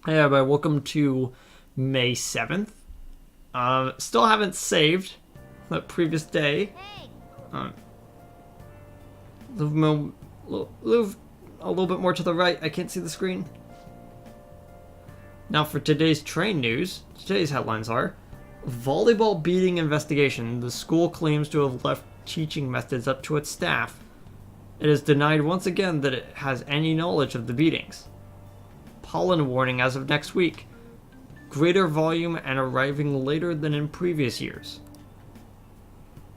Hey everybody, welcome to May 7th. Still haven't saved the previous day. Um, move a little bit more to the right. I can't see the screen. Now for today's train news, today's headlines are: volleyball beating investigation. The school claims to have left teaching methods up to its staff. It has denied once again that it has any knowledge of the beatings. Pollen warning as of next week. Greater volume and arriving later than in previous years.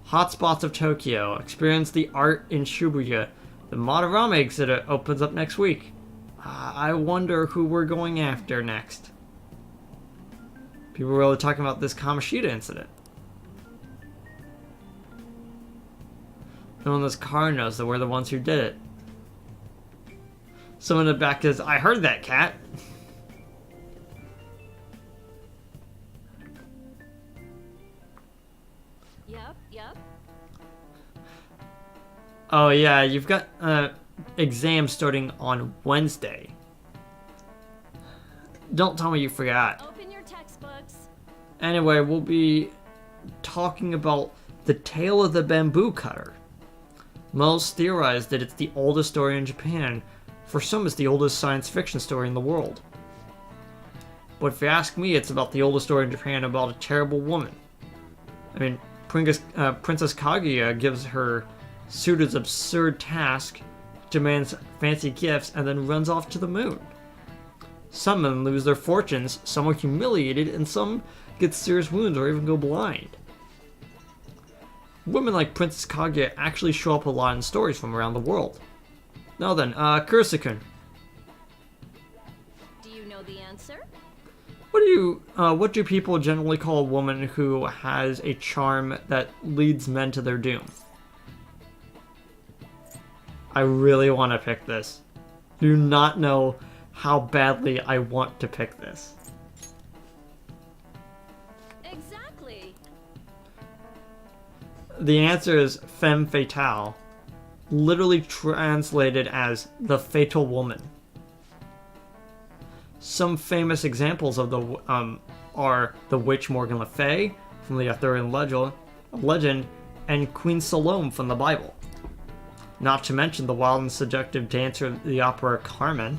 Hotspots of Tokyo. Experience the art in Shibuya. The Madarame exhibit opens up next week. I wonder who we're going after next. People were really talking about this Kamoshida incident. No one in this car knows that we're the ones who did it. Someone in the back says, I heard that, cat. Yep. Oh yeah, you've got exams starting on Wednesday. Don't tell me you forgot. Open your textbooks. Anyway, we'll be talking about the tale of the bamboo cutter. Most theorize that it's the oldest story in Japan. For some, it's the oldest science fiction story in the world. But if you ask me, it's about the oldest story in Japan about a terrible woman. I mean, Princess Kaguya gives her suitor's absurd task, demands fancy gifts, and then runs off to the moon. Some men lose their fortunes, some are humiliated, and some get serious wounds or even go blind. Women like Princess Kaguya actually show up a lot in stories from around the world. Now then, Kurisa-kun. Do you know the answer? What do people generally call a woman who has a charm that leads men to their doom? I really want to pick this. Do not know how badly I want to pick this. Exactly. The answer is femme fatale, literally translated as the fatal woman. Some famous examples of the are the witch Morgan Le Fay from the Arthurian legend, and Queen Salome from the Bible. Not to mention the wild and seductive dancer of the opera Carmen.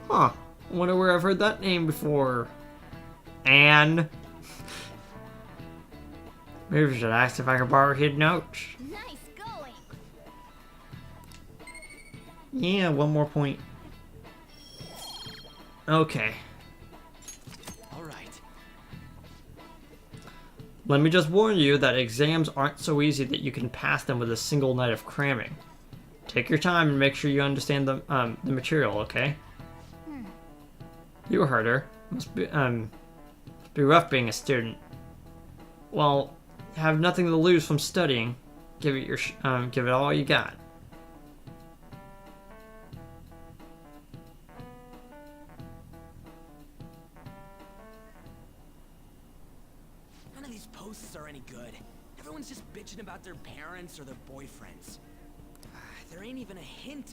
Huh, I wonder where I've heard that name before. Anne. Maybe we should ask if I can borrow hidden notes. Nice going. Yeah, one more point. Okay. Alright. Let me just warn you that exams aren't so easy that you can pass them with a single night of cramming. Take your time and make sure you understand the material, okay? You heard her. Must be rough being a student. Well, you have nothing to lose from studying. Give it all you got. None of these posts are any good. Everyone's just bitching about their parents or their boyfriends. There ain't even a hint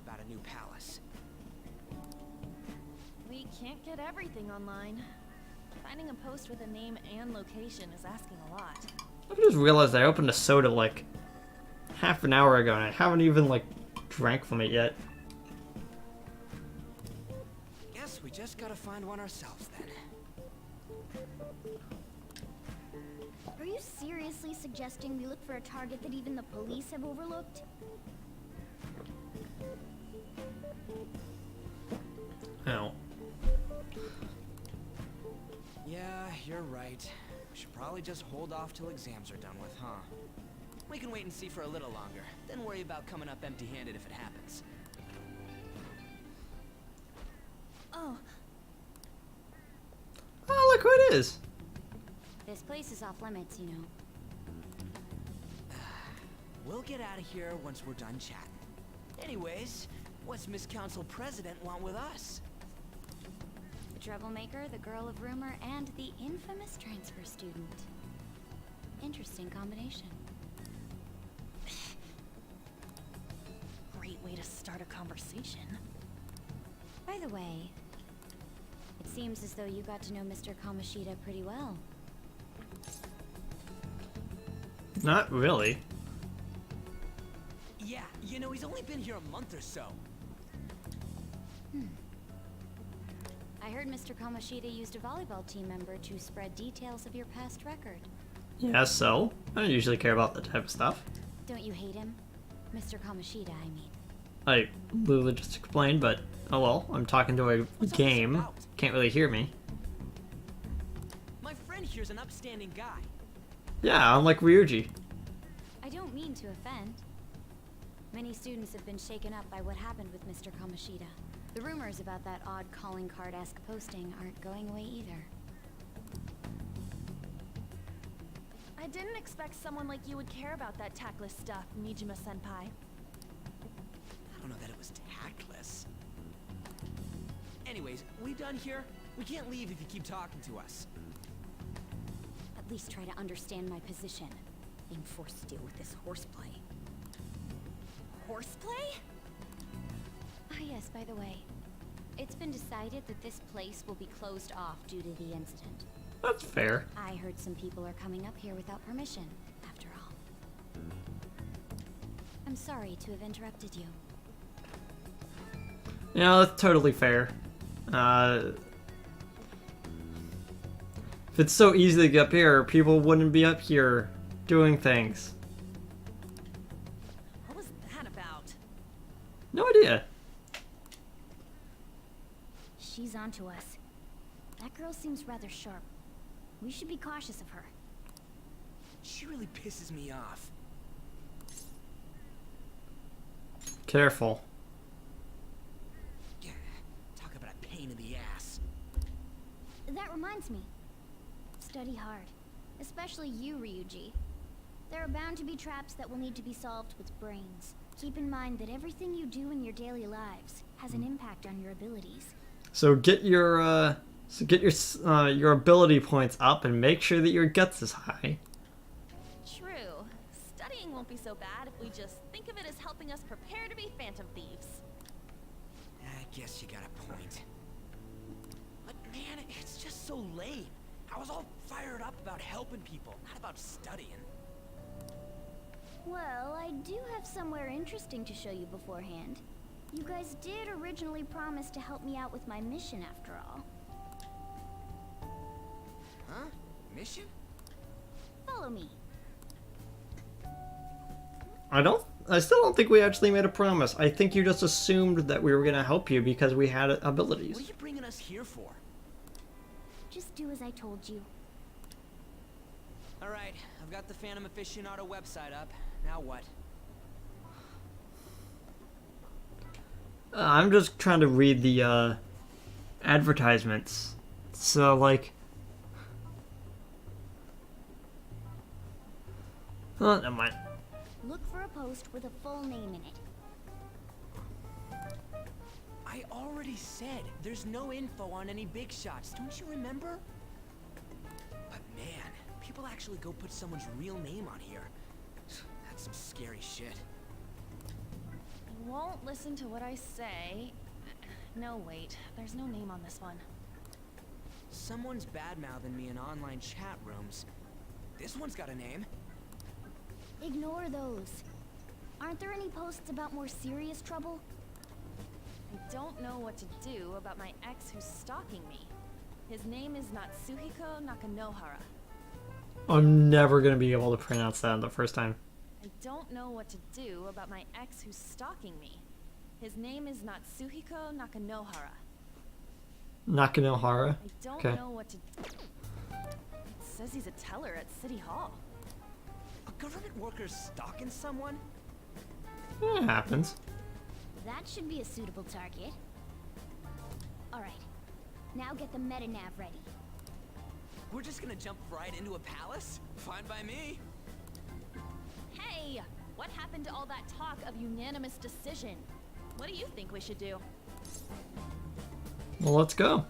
about a new palace. We can't get everything online. Finding a post with a name and location is asking a lot. I just realized I opened a soda like half an hour ago and I haven't even drank from it yet. Guess we just gotta find one ourselves then. Are you seriously suggesting we look for a target that even the police have overlooked? Oh. Yeah, you're right. We should probably just hold off till exams are done with, huh? We can wait and see for a little longer, then worry about coming up empty-handed if it happens. Oh, Oh, look who it is. This place is off limits, you know. We'll get out of here once we're done chatting. Anyways, what's Miss Council President want with us? The troublemaker, the girl of rumor, and the infamous transfer student. Interesting combination. great way to start a conversation. By the way, it seems as though you got to know Mr. Kamoshida pretty well. Not really. Yeah, you know, he's only been here a month or so. I heard Mr. Kamoshida used a volleyball team member to spread details of your past record. Yeah, so? I don't usually care about that type of stuff. Don't you hate him? Mr. Kamoshida, I mean. I literally just explained, but oh well, I'm talking to a What's all this game. about? Can't really hear me. My friend here's an upstanding guy. Yeah, unlike Ryuji. I don't mean to offend. Many students have been shaken up by what happened with Mr. Kamoshida. The rumors about that odd calling card-esque posting aren't going away either. I didn't expect someone like you would care about that tactless stuff, Mijima-senpai. I don't know that it was tactless. Anyways, we done here? We can't leave if you keep talking to us. At least try to understand my position. Being forced to deal with this horseplay. Horseplay? Ah yes, by the way. It's been decided that this place will be closed off due to the incident. That's fair. I heard some people are coming up here without permission, after all. I'm sorry to have interrupted you. Yeah, that's totally fair. If it's so easy to get up here, people wouldn't be up here doing things. What was that about? No idea. She's onto us. That girl seems rather sharp. We should be cautious of her. She really pisses me off. Careful. Yeah, talk about a pain in the ass. That reminds me. Study hard. Especially you, Ryuji. There are bound to be traps that will need to be solved with brains. Keep in mind that everything you do in your daily lives has an impact on your abilities. So get your ability points up and make sure that your guts is high. True. Studying won't be so bad if we just think of it as helping us prepare to be phantom thieves. I guess you got a point. But man, it's just so lame. I was all fired up about helping people, not about studying. Well, I do have somewhere interesting to show you beforehand. You guys did originally promise to help me out with my mission after all. Huh? Mission? Follow me. I still don't think we actually made a promise. I think you just assumed that we were gonna help you because we had abilities. What are you bringing us here for? Just do as I told you. Alright, I've got the Phantom Aficionado website up. Now what? I'm just trying to read the advertisements. So like, oh, never mind. Look for a post with a full name in it. I already said there's no info on any big shots. Don't you remember? But man, people actually go put someone's real name on here. That's some scary shit. You won't listen to what I say. No, wait. There's no name on this one. Someone's bad-mouthing me in online chat rooms. This one's got a name. Ignore those. Aren't there any posts about more serious trouble? I don't know what to do about my ex who's stalking me. His name is Natsuhiko Nakanohara. I'm never gonna be able to pronounce that the first time. I don't know what to do about my ex who's stalking me. His name is Natsuhiko Nakanohara. Nakanohara. I don't Okay. know what to... It says he's a teller at City Hall. A government worker stalking someone? It happens. That should be a suitable target. Alright. Now get the meta-nav ready. We're just gonna jump right into a palace? Fine by me. Hey! What happened to all that talk of unanimous decision? What do you think we should do? Well, let's go.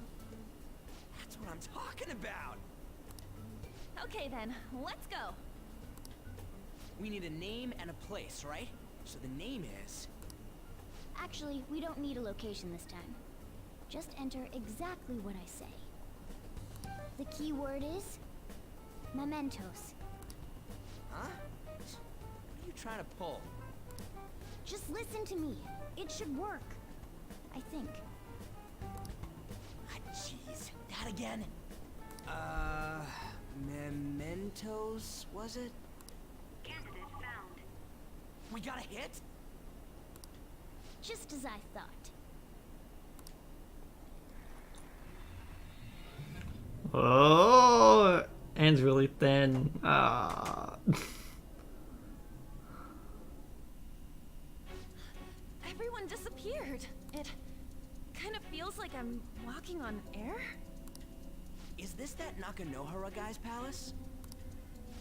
That's what I'm talking about. Okay then, let's go. We need a name and a place, right? So the name is... Actually, we don't need a location this time. Just enter exactly what I say. The key word is Mementos. Huh? What are you trying to pull? Just listen to me. It should work. I think. Ah, jeez. That again? Mementos, was it? Candidate found. We got a hit? Just as I thought. Oh, Anne's really thin. Ah. Everyone disappeared. It kind of feels like I'm walking on air. Is this that Nakanohara guy's palace?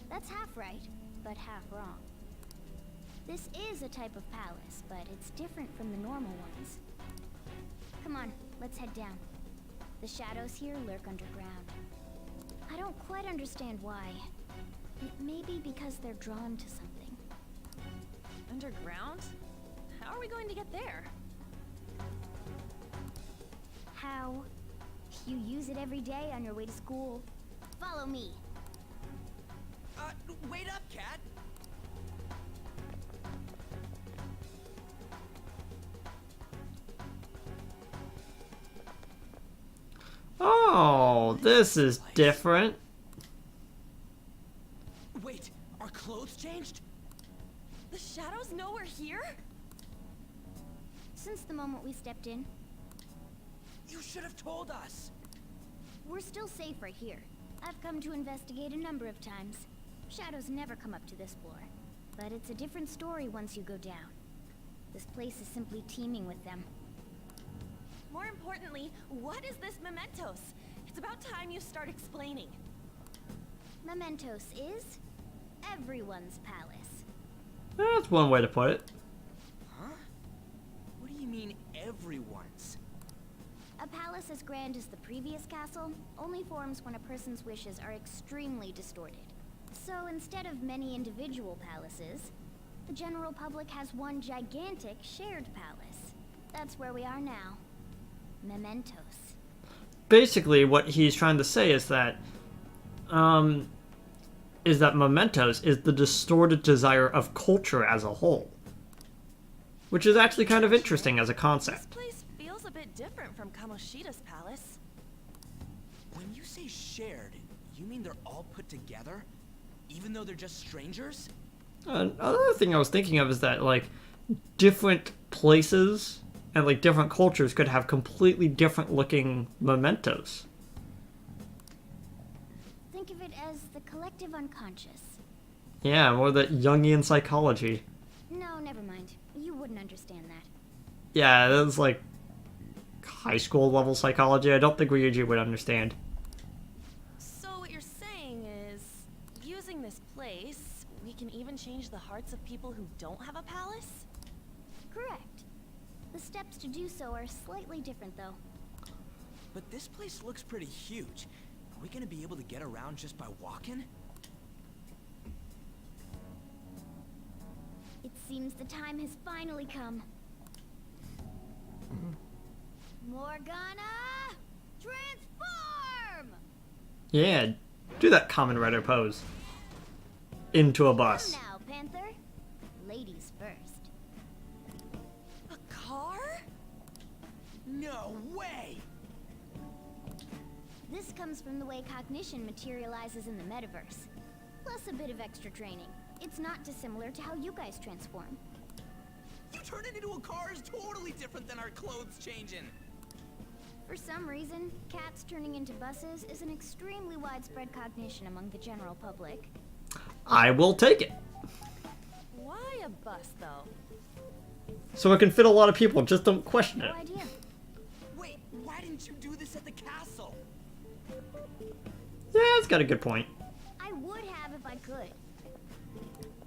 That's half right, but half wrong. This is a type of palace, but it's different from the normal ones. Come on, let's head down. The shadows here lurk underground. I don't quite understand why. It may be because they're drawn to something. Underground? How are we going to get there? How? You use it every day on your way to school. Follow me. Wait up, Cat! Oh, this is different. Wait, our clothes changed? The shadows know we're here? Since the moment we stepped in, You should have told us! we're still safe right here. I've come to investigate a number of times. Shadows never come up to this floor. But it's a different story once you go down. This place is simply teeming with them. More importantly, what is this Mementos? It's about time you start explaining. Mementos is everyone's palace. That's one way to put it. Huh? What do you mean, everyone's? A palace as grand as the previous castle only forms when a person's wishes are extremely distorted. So instead of many individual palaces, the general public has one gigantic shared palace. That's where we are now. Mementos. Basically, what he's trying to say is that mementos is the distorted desire of culture as a whole, which is actually kind of interesting as a This concept. place feels a bit different from Kamoshida's palace. When you say shared, you mean they're all put together? Even though they're just strangers? Another thing I was thinking of is that like different places and like different cultures could have completely different looking mementos. Think of it as the collective unconscious. Yeah, more that Jungian psychology. No, never mind. You wouldn't understand that. Yeah, that's like high school level psychology. I don't think Ryuji would understand. So what you're saying is, using this place, we can even change the hearts of people who don't have a palace? Correct. The steps to do so are slightly different, though. But this place looks pretty huge. Are we gonna be able to get around just by walking? It seems the time has finally come. Morgana! Transform! Yeah, do that Kamen Rider pose. Into a bus. Come now, Panther. Ladies first. A car? No way! This comes from the way cognition materializes in the metaverse. Plus a bit of extra training. It's not dissimilar to how you guys transform. You turn it into a car is totally different than our clothes changing. For some reason, cats turning into buses is an extremely widespread cognition among the general public. I will take it. Why a bus, though? So it can fit a lot of people, just don't question it. No idea. Wait, why didn't you do this at the castle? Yeah, it's got a good point. I would have if I could.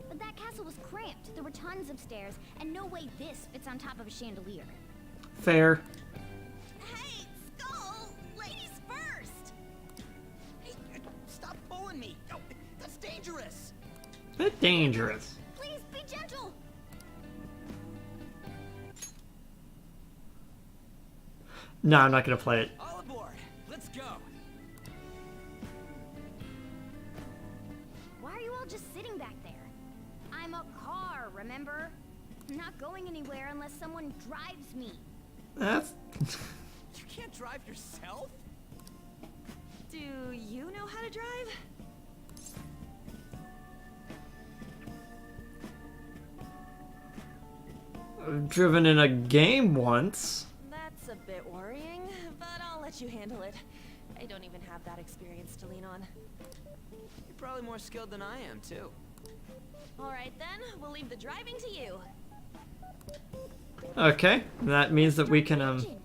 But that castle was cramped. There were tons of stairs, and no way this fits on top of a chandelier. Fair. Hey, Skull! Ladies first! Hey, stop pulling me! Oh, that's dangerous! Bit dangerous. Please be gentle. No, I'm not gonna play it. All aboard. Let's go. Why are you all just sitting back there? I'm a car, remember? I'm not going anywhere unless someone drives me. That's... You can't drive yourself? Do you know how to drive? I've driven in a game once. That's a bit worrying, but I'll let you handle it. I don't even have that experience to lean on. You're probably more skilled than I am, too. Alright then, we'll leave the driving to you. Okay, that means that we can, Engine.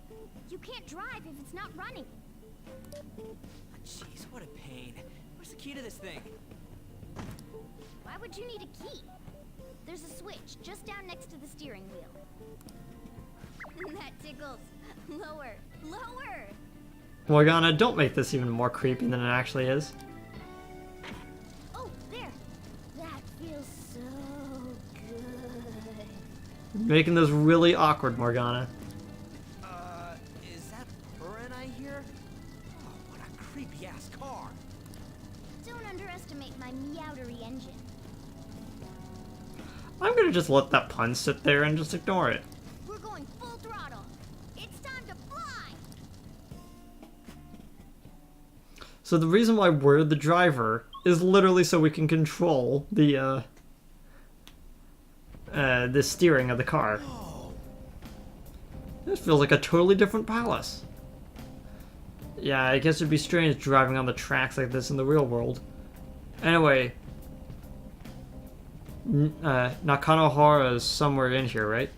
You can't drive if it's not running. Jeez, what a pain. Where's the key to this thing? Why would you need a key? There's a switch just down next to the steering wheel. That tickles. Lower. Lower! Morgana, don't make this even more creepy than it actually is. Oh, there. That feels so good. Making this really awkward, Morgana. Is that purring I hear? Oh, what a creepy-ass car. Don't underestimate my meowdery engine. I'm gonna just let that pun sit there and just ignore it. We're going full throttle. It's time to fly! So the reason why we're the driver is literally so we can control the steering of the car. This feels like a totally different palace. Yeah, I guess it'd be strange driving on the tracks like this in the real world. Anyway, Nakanohara is somewhere in here, right?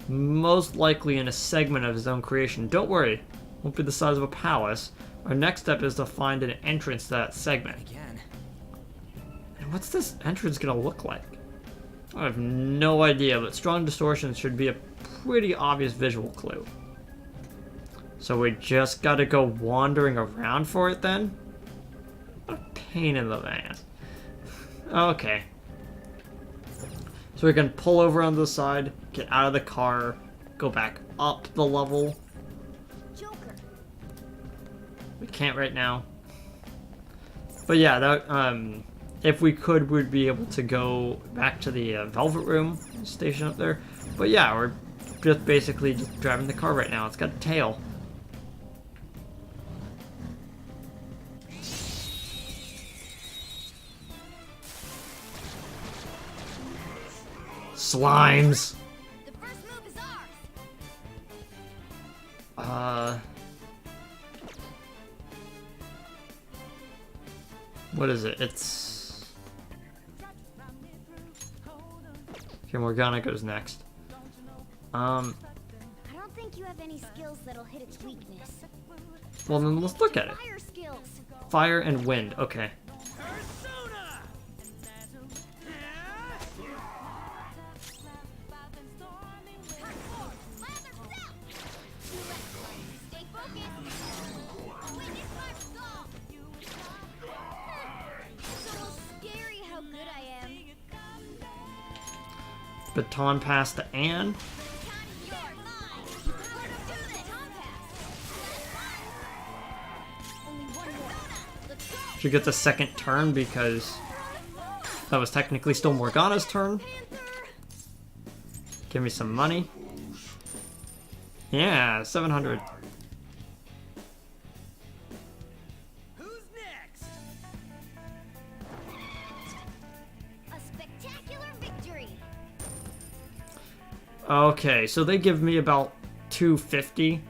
Most likely in a segment of his own creation. Don't worry, won't be the size of a palace. Our next step is to find an entrance to that segment. Again. And what's this entrance gonna look like? I have no idea, but strong distortion should be a pretty obvious visual clue. So we just gotta go wandering around for it then? What a pain in the ass. Okay. So we can pull over on the side, get out of the car, go back up the level. Joker. We can't right now. But yeah, that if we could, we'd be able to go back to the Velvet Room station up there. But yeah, we're just basically just driving the car right now. It's got a tail. Slimes. The first move is ours. What is it? It's... Okay, Morgana goes next. I don't think you have any skills that'll hit its weakness. Well then let's look at it. Fire skills. Fire and wind, okay. Persona! Stay focused. Witness my resolve. It's almost scary how good I am. Baton pass to Anne. She gets a second turn because that was technically still Morgana's turn. Give me some money. Yeah, 700. Who's next? A spectacular victory. Okay, so they give me about 250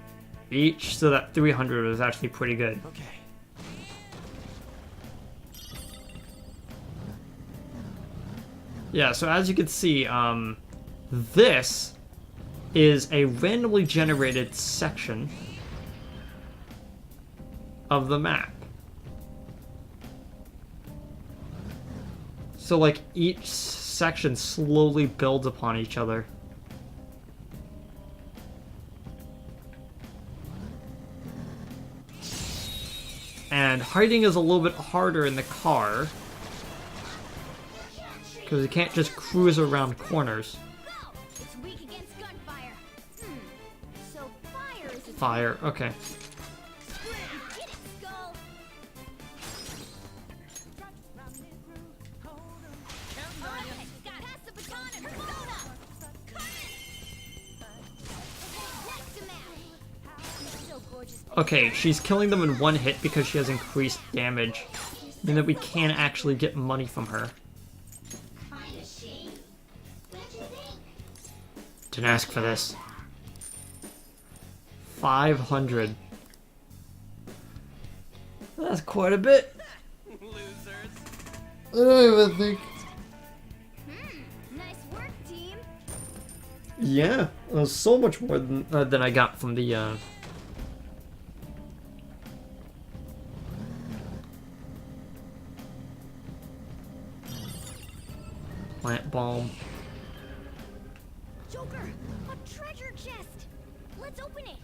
each, so that 300 was actually pretty good. Okay. Yeah, so as you can see, this is a randomly generated section of the map. So, like, each section slowly builds upon each other. And hiding is a little bit harder in the car, because you can't just cruise around corners. Go! It's weak against gunfire. So fire is a Fire. Okay. Get it, Skull! Alright, pass the baton and persona! Next to Matt! So gorgeous. Okay, she's killing them in one hit because she has increased damage. Meaning that we can actually get money from her. Didn't ask for this. 500. That's quite a bit. I don't even think. Nice work, team! Yeah, it was so much more than I got from the. Plant bomb. Joker! A treasure chest! Let's open it!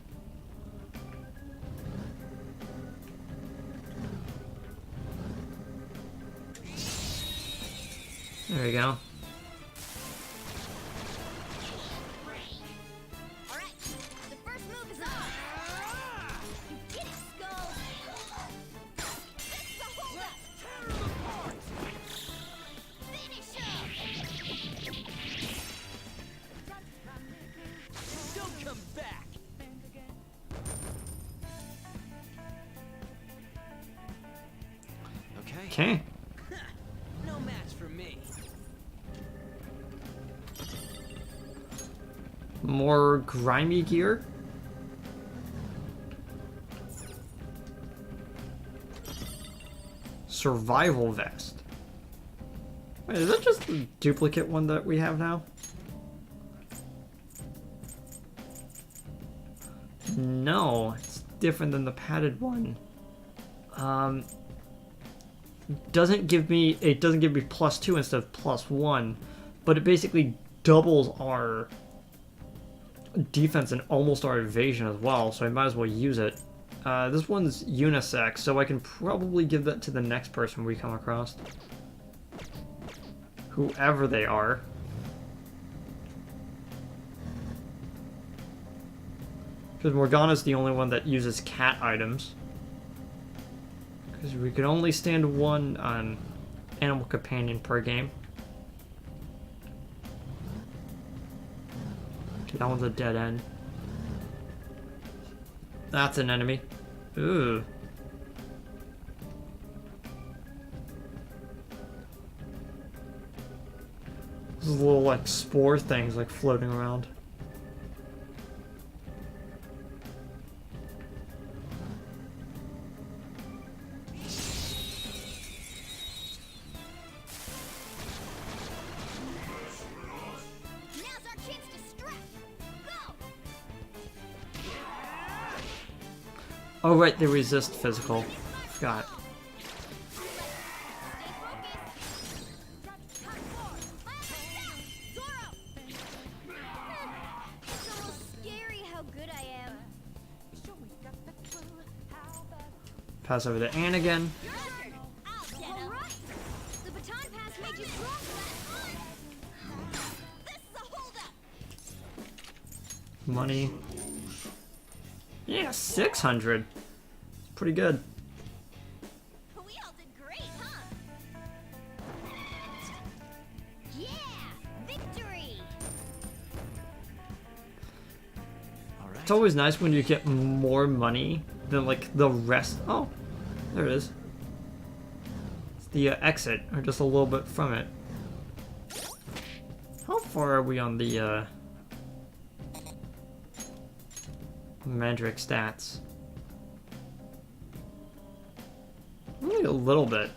There we go. Alright, the first move is on! You get it, Skull! That's the holdup! Finish him! Don't come back! Okay. Okay. No match for me. More grimy gear. Survival vest. Wait, is that just the duplicate one that we have now? No, it's different than the padded one. Doesn't give me +2 instead of +1, but it basically doubles our defense and almost our evasion as well, so I might as well use it. This one's unisex, so I can probably give that to the next person we come across. Whoever they are. Because Morgana's the only one that uses cat items. Because we can only stand one animal companion per game. Okay, that one's a dead end. That's an enemy. Ooh. These little like spore things like floating around. Now's our chance to strike! Go! Oh right, they resist physical. Forgot. Stay focused! Hot four! Zoro! It's almost scary how good I am. Pass over to Anne again. You're under! I'll get him! Alright! The baton pass made you stronger! This is a holdup! Money. Yeah, 600. Pretty good. We all did great, huh? Yeah! Victory! All right. It's always nice when you get more money than like the rest. Oh, there it is. It's the exit, or just a little bit from it. How far are we on the Mandrake stats? Only a little bit.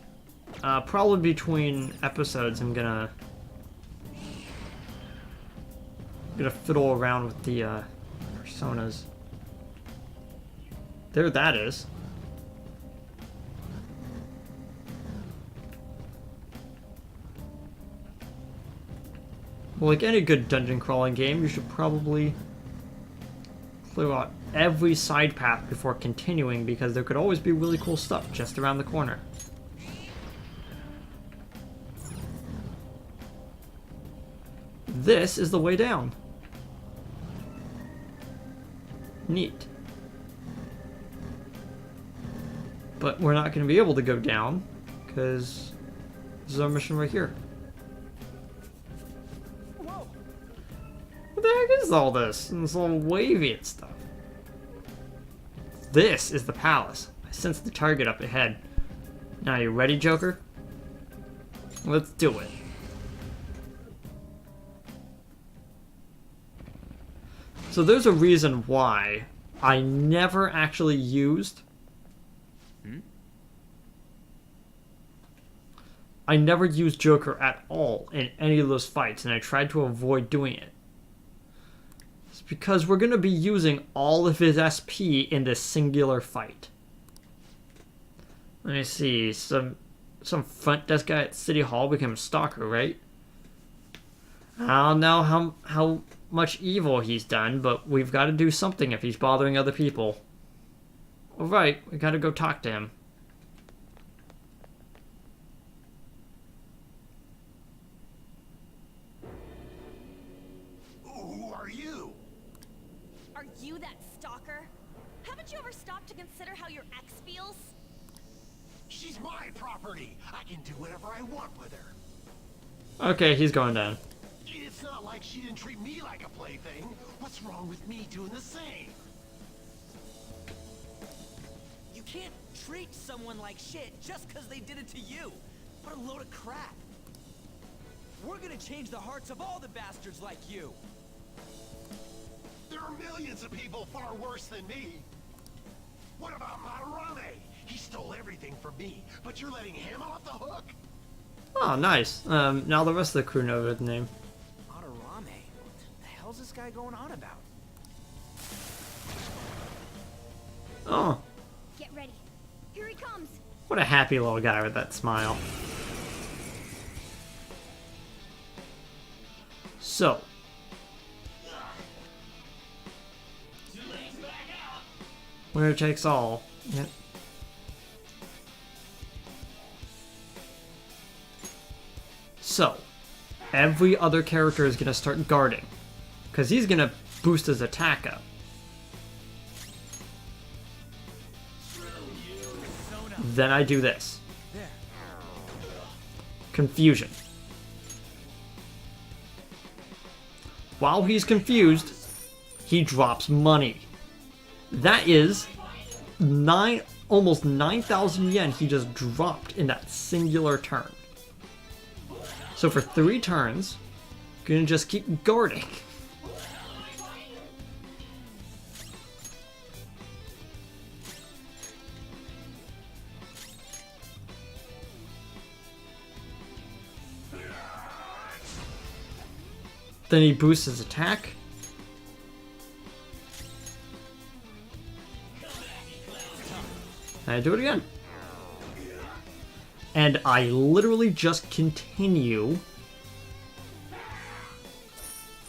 Probably between episodes I'm gonna fiddle around with the personas. There that is. Well, like any good dungeon crawling game, you should probably clear out every side path before continuing, because there could always be really cool stuff just around the corner. This is the way down. Neat. But we're not going to be able to go down, because this is our mission right here. Whoa! What the heck is all this? And this all wavy and stuff. This is the palace. I sense the target up ahead. Now, you ready, Joker? Let's do it. So there's a reason why I never actually used... I never used Joker at all in any of those fights, and I tried to avoid doing it. It's because we're going to be using all of his SP in this singular fight. Let me see, some front desk guy at City Hall became a stalker, right? I don't know how much evil he's done, but we've got to do something if he's bothering other people. Alright, we got to go talk to him. Who are you? Are you that stalker? Haven't you ever stopped to consider how your ex feels? She's my property. I can do whatever I want with her. Okay, he's going down. It's not like she didn't treat me like a plaything. What's wrong with me doing the same? You can't treat someone like shit just because they did it to you. What a load of crap. We're gonna change the hearts of all the bastards like you. There are millions of people far worse than me. What about Madarame? He stole everything from me, but you're letting him off the hook? Oh, nice. Now the rest of the crew know the name. Madarame? What the hell's this guy going on about? Oh, Get ready. Here he comes. what a happy little guy with that smile. So. Winner takes all. Yep. So, every other character is going to start guarding, because he's going to boost his attack up. Then I do this. Confusion. While he's confused, he drops money. That is almost 9,000 yen he just dropped in that singular turn. So for 3 turns, gonna just keep guarding. Then he boosts his attack. And I do it again. And I literally just continue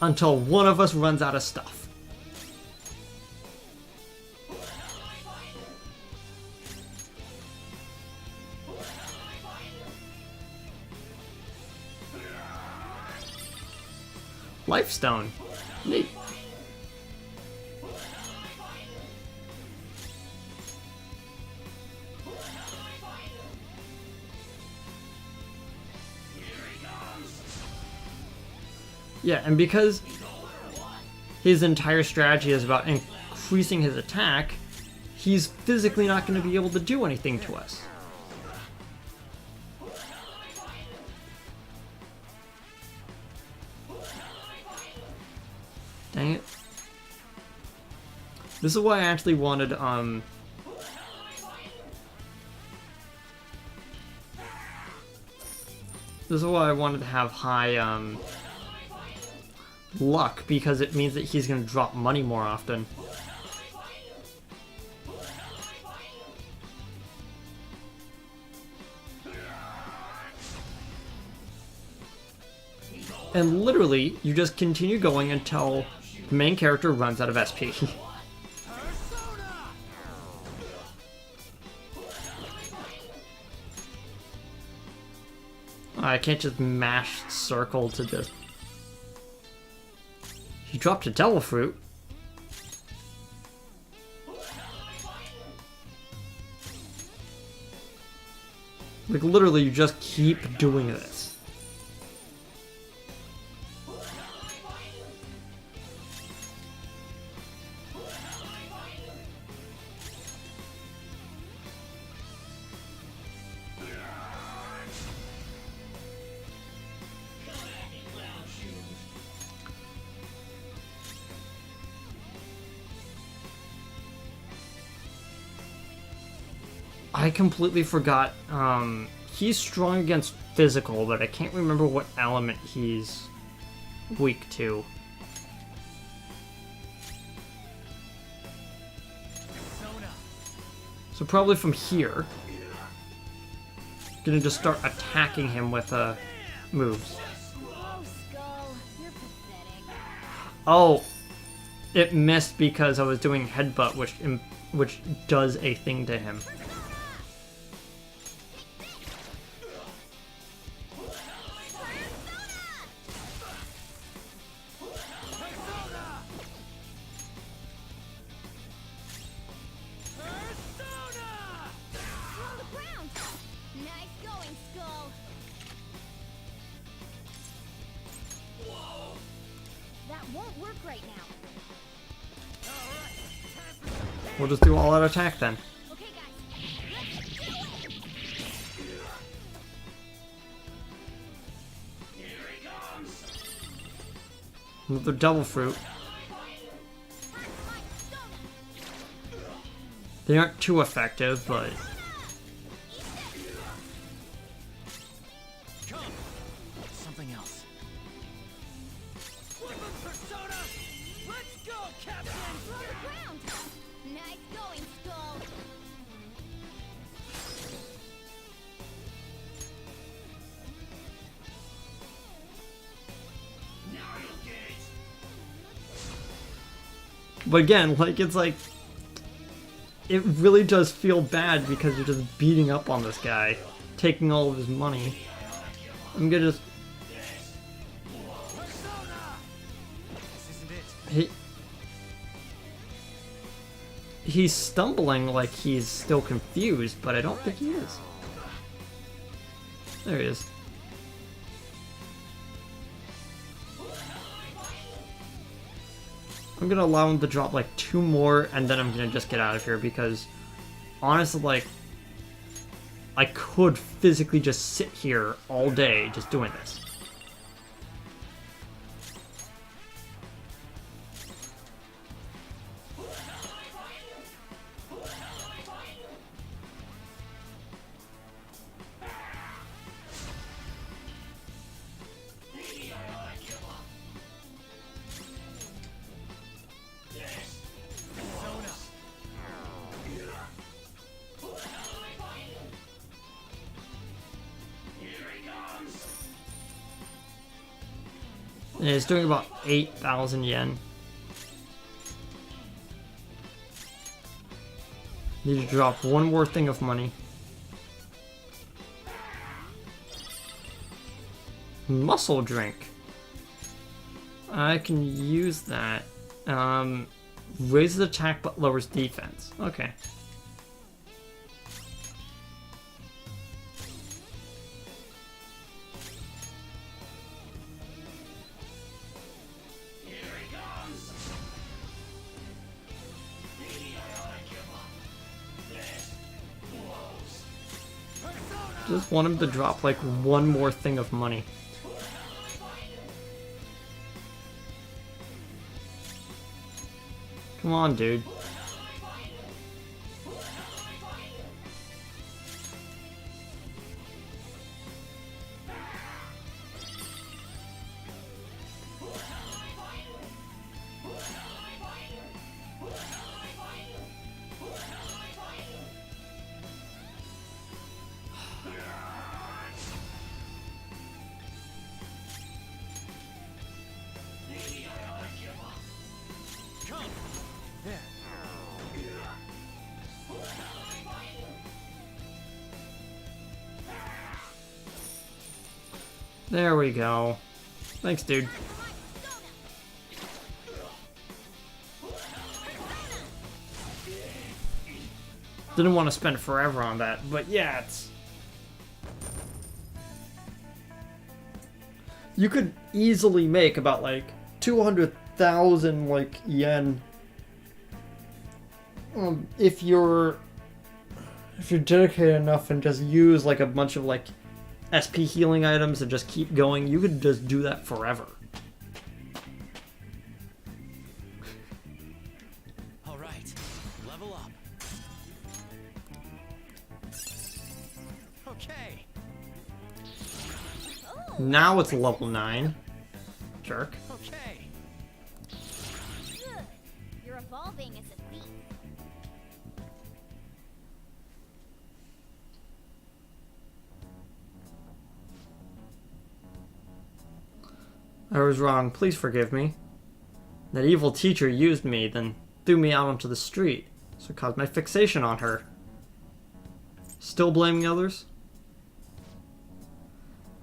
until one of us runs out of stuff. Lifestone. Neat. Yeah, and because his entire strategy is about increasing his attack, he's physically not going to be able to do anything to us. Dang it. This is why I actually wanted, this is why I wanted to have high, luck, because it means that he's going to drop money more often. And literally, you just continue going until the main character runs out of SP. I can't just mash circle to just... He dropped a devil fruit. Like, literally, you just keep doing this. I completely forgot. He's strong against physical, but I can't remember what element he's weak to. So probably from here. Gonna just start attacking him with moves. Oh, Skull, you're pathetic. Oh, it missed because I was doing headbutt, which does a thing to him. On the ground. Nice going, Skull. That won't work right now. We'll just do all-out attack then. Okay, guys. Let's do it! Another devil fruit. They aren't too effective, but Something else. Persona! Let's go, Captain! On the ground. Nice going, Skull. but again, like it's like it really does feel bad because you're just beating up on this guy, taking all of his money. I'm gonna just This isn't it. he's stumbling like he's still confused, but I don't think he is. There he is. I'm gonna allow him to drop like 2 more, and then I'm gonna just get out of here because honestly, like, I could physically just sit here all day just doing this. And it's doing about 8,000 yen. Need to drop 1 more thing of money. Muscle drink. I can use that. Raises attack but lowers defense. Okay. Just want him to drop like 1 more thing of money. Come on, dude. There we go. Thanks, dude. Didn't want to spend forever on that, but yeah, it's you could easily make about like 200,000 like yen if you're dedicated enough and just use like a bunch of like SP healing items and just keep going. You could just do that forever. All right, level up. Okay. Now it's level 9. Jerk. Okay. Good. You're evolving as a thief. I was wrong. Please forgive me. That evil teacher used me, then threw me out onto the street, so it caused my fixation on her. Still blaming others?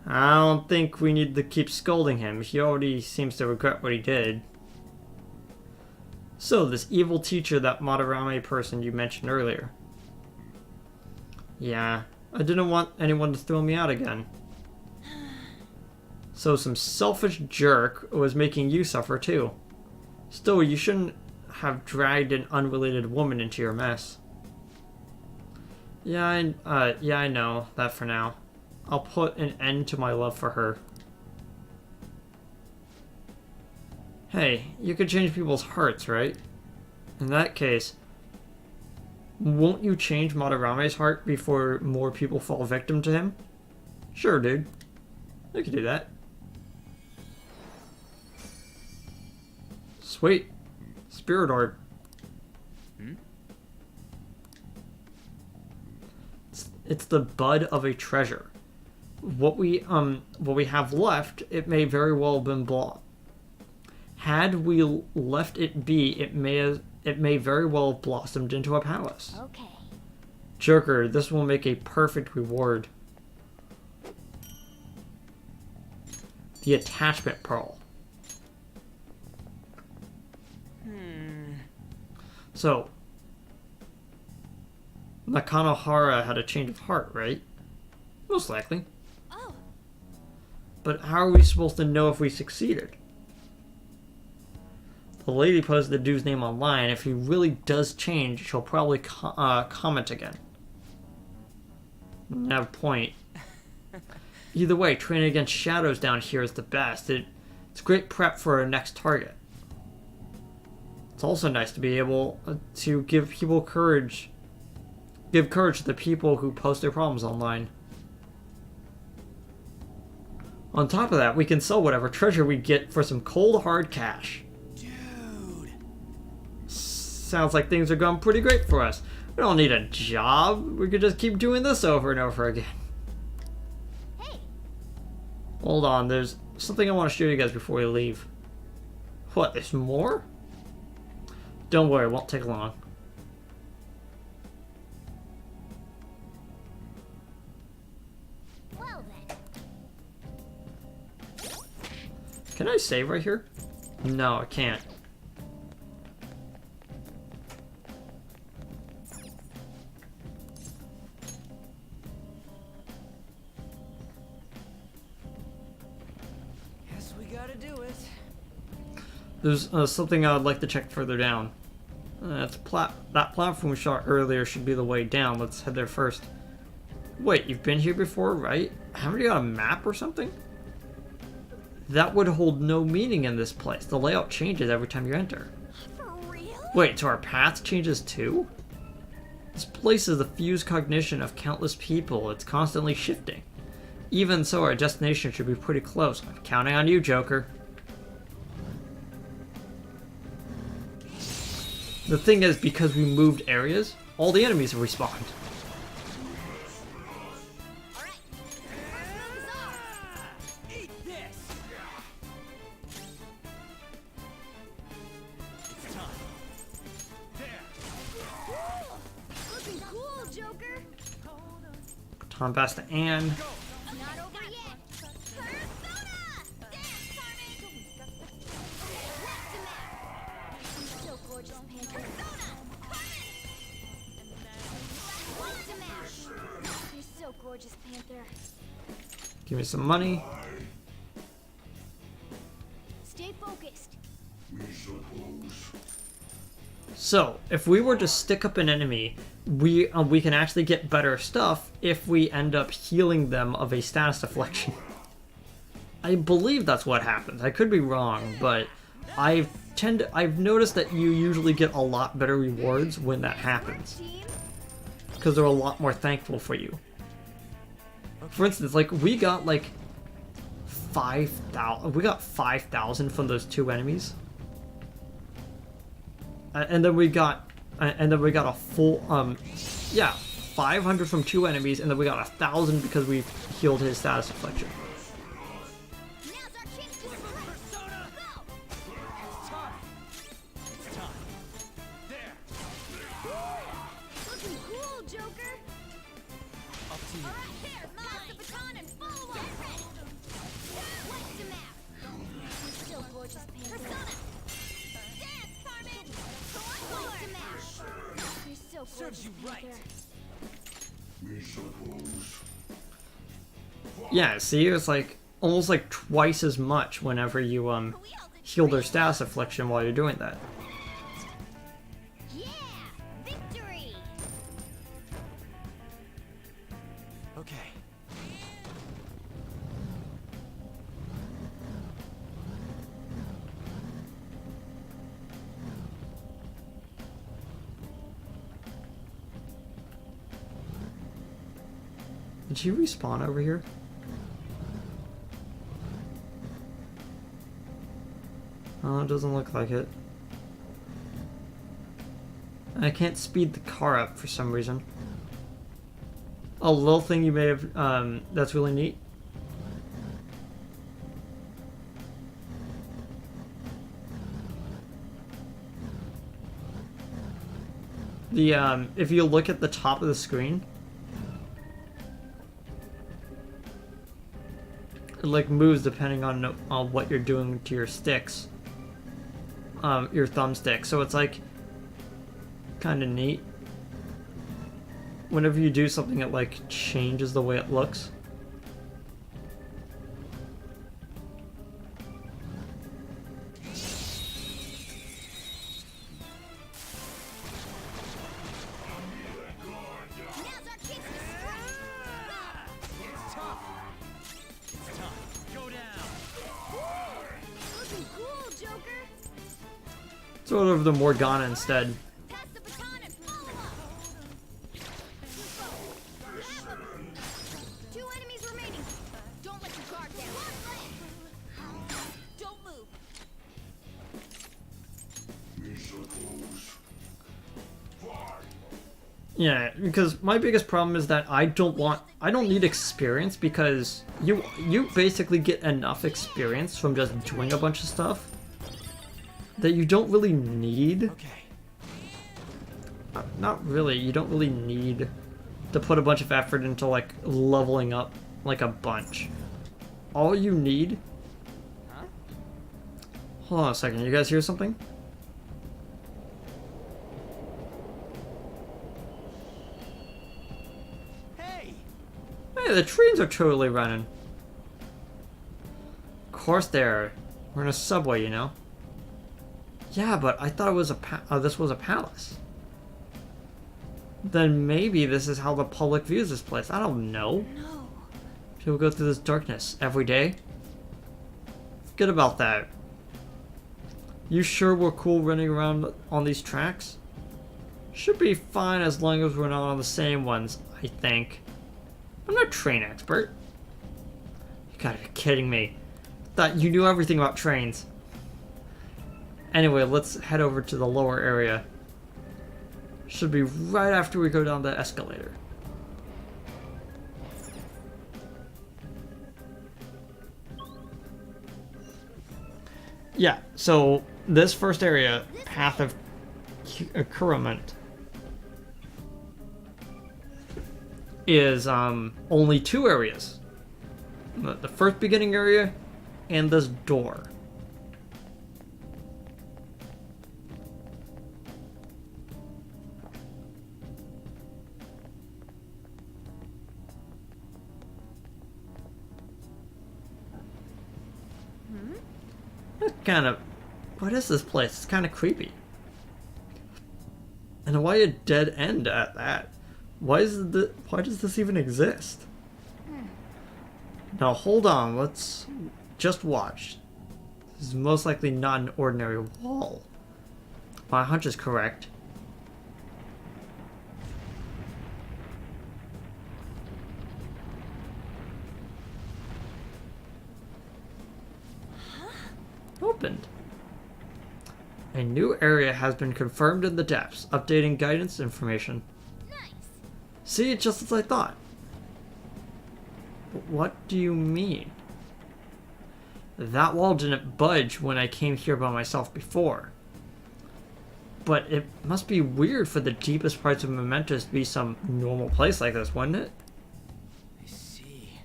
I don't think we need to keep scolding him. He already seems to regret what he did. So, this evil teacher, that Madarame person you mentioned earlier. Yeah, I didn't want anyone to throw me out again. So some selfish jerk was making you suffer too. Still, you shouldn't have dragged an unrelated woman into your mess. Yeah, I know that for now. I'll put an end to my love for her. Hey, you can change people's hearts, right? In that case, won't you change Madarame's heart before more people fall victim to him? Sure, dude. I can do that. Sweet. Spirit orb. It's the bud of a treasure. What we have left, it may very well have been bought. Had we left it be, it may very well have blossomed into a palace. Okay. Joker, this will make a perfect reward. The attachment pearl. So, Nakanohara had a change of heart, right? Most likely. Oh, But how are we supposed to know if we succeeded? The lady posted the dude's name online. If he really does change, she'll probably comment again. Have a point. Either way, training against shadows down here is the best. It's great prep for our next target. It's also nice to be able to give people courage. Give courage to the people who post their problems online. On top of that, we can sell whatever treasure we get for some cold hard cash. Dude. Sounds like things are going pretty great for us. We don't need a job. We could just keep doing this over and over again. Hey. Hold on, there's something I want to show you guys before we leave. What, there's more? Don't worry, it won't take long. Well then. Can I save right here? No, I can't. Guess we gotta do it. There's something I'd like to check further down. That platform we shot earlier should be the way down. Let's head there first. Wait, you've been here before, right? Haven't you got a map or something? That would hold no meaning in this place. The layout changes every time you enter. for real? Wait, so our path changes too? This place is the fused cognition of countless people. It's constantly shifting. Even so, our destination should be pretty close. I'm counting on you, Joker. The thing is, because we moved areas, all the enemies have respawned. Eat this. It's time. Looking cool, Joker. Tom pass to Anne. Not over yet. Persona! Dance, Carmen! What's the matter? You're so gorgeous, Panther. Persona! What's the matter? You're so gorgeous, Panther. Give me some money. So, if we were to stick up an enemy, we can actually get better stuff if we end up healing them of a status deflection. I believe that's what happens. I could be wrong, but I've noticed that you usually get a lot better rewards when that happens, because they're a lot more thankful for you. For instance, like we got like 5,000. We got 5,000 from those 2 enemies, and then we got a full 500 from 2 enemies, and then we got 1,000 because we healed his status deflection. Serves you right. Yeah, see, it's like almost like twice as much whenever you heal their status affliction while you're doing that. Yeah! Victory! Okay. Did she respawn over here? Oh, it doesn't look like it. I can't speed the car up for some reason. A little thing you may have, that's really neat. The, if you look at the top of the screen, it like moves depending on what you're doing to your sticks, your thumbstick. So it's like kind of neat. Whenever you do something, it like changes the way it looks. Throw it over the Morgana instead. Pass the baton and follow up! 2 enemies remaining. Don't let your guard down. Don't move. Yeah, because my biggest problem is that I don't need experience, because you basically get enough experience from just doing a bunch of stuff that you don't really need. Okay. Not really. You don't really need to put a bunch of effort into like leveling up like a bunch. All you need. Huh? Hold on a second. You guys hear something? Hey! Hey, the trains are totally running. Of course they are. We're in a subway, you know. Yeah, but I thought it was this was a palace. Then maybe this is how the public views this place. I don't know. No. People go through this darkness every day. Forget about that. You sure we're cool running around on these tracks? Should be fine as long as we're not on the same ones, I think. I'm not a train expert. You gotta be kidding me. Thought you knew everything about trains. Anyway, let's head over to the lower area. Should be right after we go down the escalator. Yeah, so this first area, Path of Curament, is only 2 areas. The first beginning area and this door. Kind of What is this place? It's kind of creepy. And why a dead end at that? Why does this even exist? Now hold on, let's just watch. This is most likely not an ordinary wall. My hunch is correct. Opened. A new area has been confirmed in the depths, updating guidance information. Nice. See, it's just as I thought. What do you mean? That wall didn't budge when I came here by myself before. But it must be weird for the deepest parts of Mementos to be some normal place like this, wouldn't it? I see.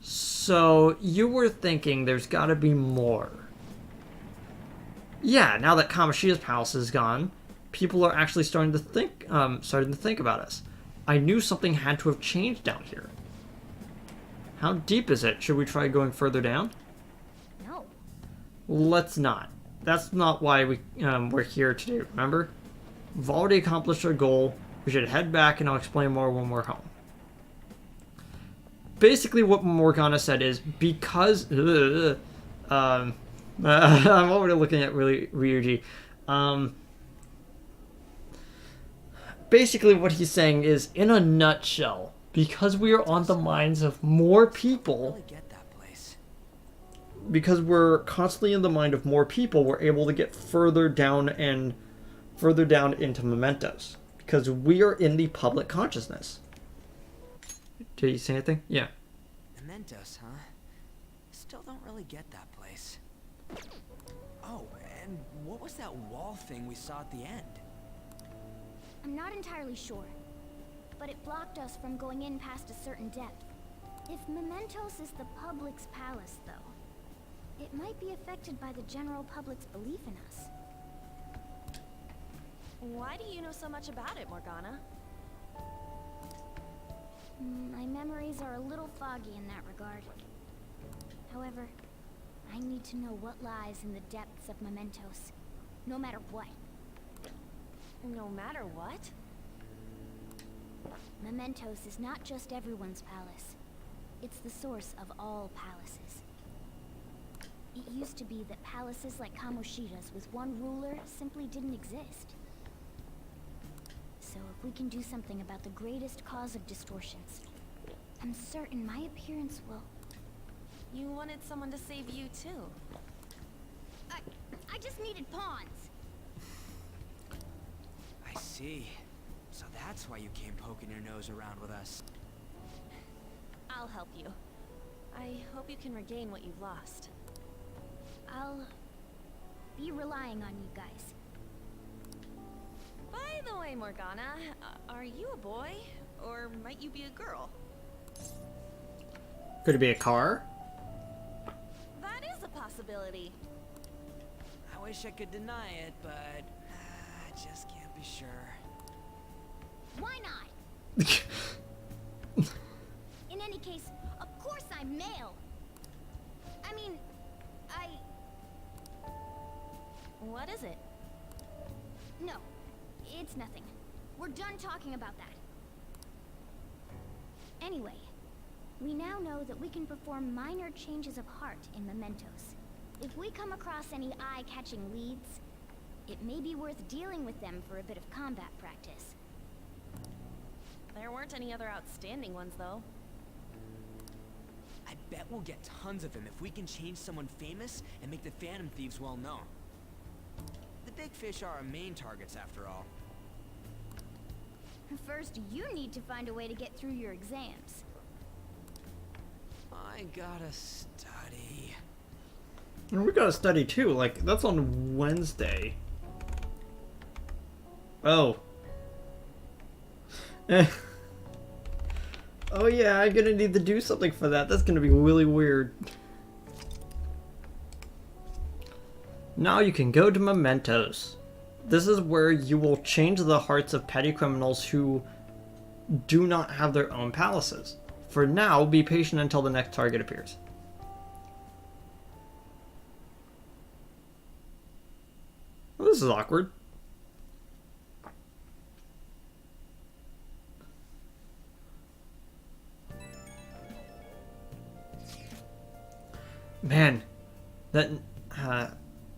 So, you were thinking there's gotta be more. Yeah, now that Kamoshida's palace is gone, people are actually starting to think about us. I knew something had to have changed down here. How deep is it? Should we try going further down? No. Let's not. That's not why we're here today, remember? We've already accomplished our goal. We should head back and I'll explain more when we're home. Basically what Morgana said is, because... I'm already looking at Ryuji. Basically what he's saying is, in a nutshell, because we are on the minds of more people... Really get that place. Because we're constantly in the mind of more people, we're able to get further down into Mementos. Because we are in the public consciousness. Did you say anything? Yeah. Mementos, huh? Still don't really get that place. Oh, and what was that wall thing we saw at the end? I'm not entirely sure, but it blocked us from going in past a certain depth. If Mementos is the public's palace, though, it might be affected by the general public's belief in us. Why do you know so much about it, Morgana? My memories are a little foggy in that regard. However, I need to know what lies in the depths of Mementos, no matter what. No matter what? Mementos is not just everyone's palace. It's the source of all palaces. It used to be that palaces like Kamoshida's with one ruler simply didn't exist. So if we can do something about the greatest cause of distortions, I'm certain my appearance will... You wanted someone to save you too. I just needed pawns. I see. So that's why you came poking your nose around with us. I'll help you. I hope you can regain what you've lost. I'll be relying on you guys. By the way, Morgana, are you a boy? Or might you be a girl? Could it be a car? That is a possibility. I wish I could deny it, but I just can't be sure. Why not? In any case, of course I'm male. I mean, What is it? No, it's nothing. We're done talking about that. Anyway, we now know that we can perform minor changes of heart in Mementos. If we come across any eye-catching leads, it may be worth dealing with them for a bit of combat practice. There weren't any other outstanding ones, though. I bet we'll get tons of them if we can change someone famous and make the Phantom Thieves well known. The big fish are our main targets, after all. First, you need to find a way to get through your exams. I gotta study. And we gotta study too, like, that's on Wednesday. Oh. Oh yeah, I'm gonna need to do something for that. That's gonna be really weird. Now you can go to Mementos. This is where you will change the hearts of petty criminals who do not have their own palaces. For now, be patient until the next target appears. Oh, this is awkward. Man, that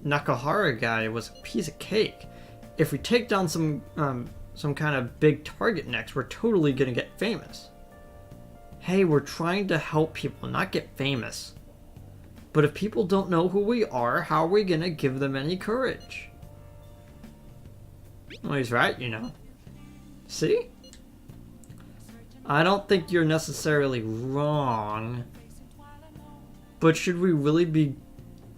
Nakahara guy was a piece of cake. If we take down some kind of big target next, we're totally gonna get famous. Hey, we're trying to help people, not get famous. But if people don't know who we are, how are we gonna give them any courage? Well, he's right, you know. See? I don't think you're necessarily wrong. But should we really be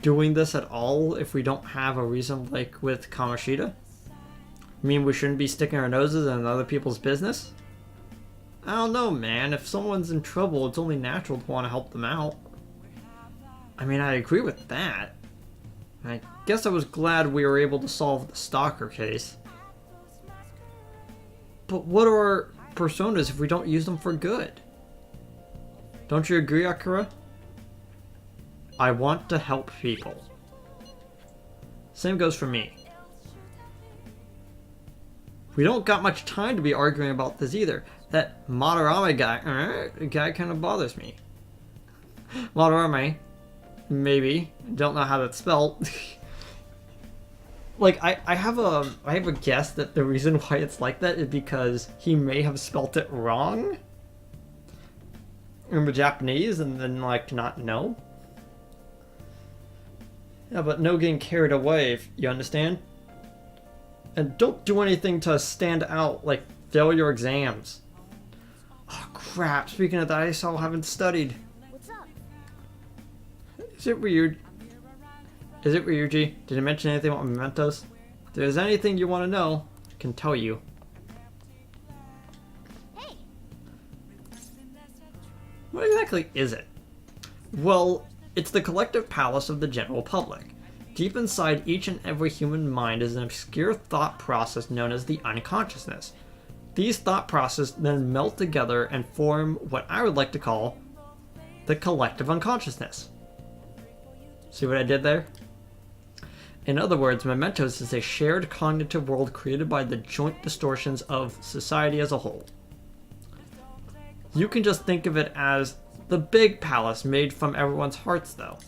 doing this at all if we don't have a reason like with Kamoshida? I mean, we shouldn't be sticking our noses in other people's business? I don't know, man. If someone's in trouble, it's only natural to want to help them out. I mean, I agree with that. I guess I was glad we were able to solve the stalker case. But what are our personas if we don't use them for good? Don't you agree, Akira? I want to help people. Same goes for me. We don't got much time to be arguing about this either. That Madarame guy kind of bothers me. Madarame, maybe. Don't know how that's spelled. Like, I have a guess that the reason why it's like that is because he may have spelt it wrong in the Japanese and then, like, not know. Yeah, but no getting carried away, if you understand. And don't do anything to stand out, like fail your exams. Oh crap, speaking of that, I still haven't studied. What's up? Is it weird? Is it Ryuji? Did I mention anything about Mementos? If there's anything you want to know, I can tell you. Hey! What exactly is it? Well, it's the collective palace of the general public. Deep inside each and every human mind is an obscure thought process known as the unconsciousness. These thought processes then melt together and form what I would like to call the collective unconsciousness. See what I did there? In other words, Mementos is a shared cognitive world created by the joint distortions of society as a whole. You can just think of it as the big palace made from everyone's hearts, though.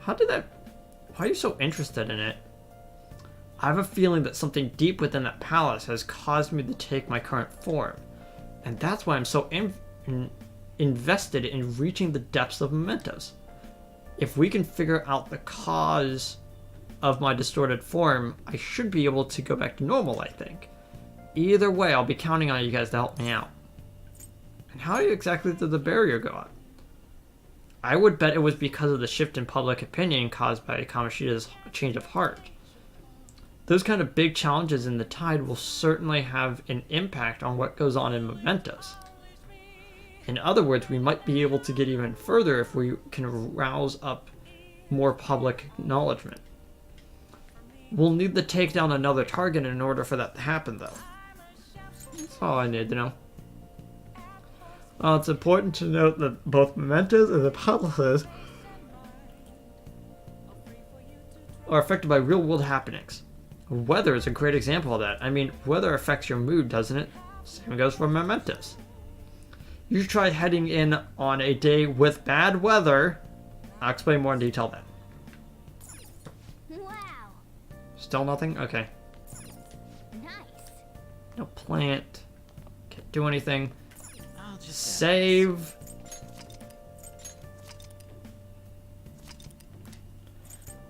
Why are you so interested in it? I have a feeling that something deep within that palace has caused me to take my current form. And that's why I'm so invested in reaching the depths of Mementos. If we can figure out the cause of my distorted form, I should be able to go back to normal, I think. Either way, I'll be counting on you guys to help me out. And how exactly did the barrier go up? I would bet it was because of the shift in public opinion caused by Kamoshida's change of heart. Those kind of big challenges in the tide will certainly have an impact on what goes on in Mementos. In other words, we might be able to get even further if we can rouse up more public acknowledgement. We'll need to take down another target in order for that to happen, though. That's all I need to know. It's important to note that both Mementos and the palaces are affected by real-world happenings. Weather is a great example of that. I mean, weather affects your mood, doesn't it? Same goes for Mementos. You try heading in on a day with bad weather. I'll explain more in detail then. Wow! Still nothing? Okay. Nice! No plant. Can't do anything. I'll just Save.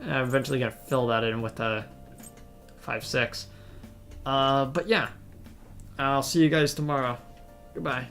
I'm eventually gonna fill that in with a 5-6. But yeah. I'll see you guys tomorrow. Goodbye.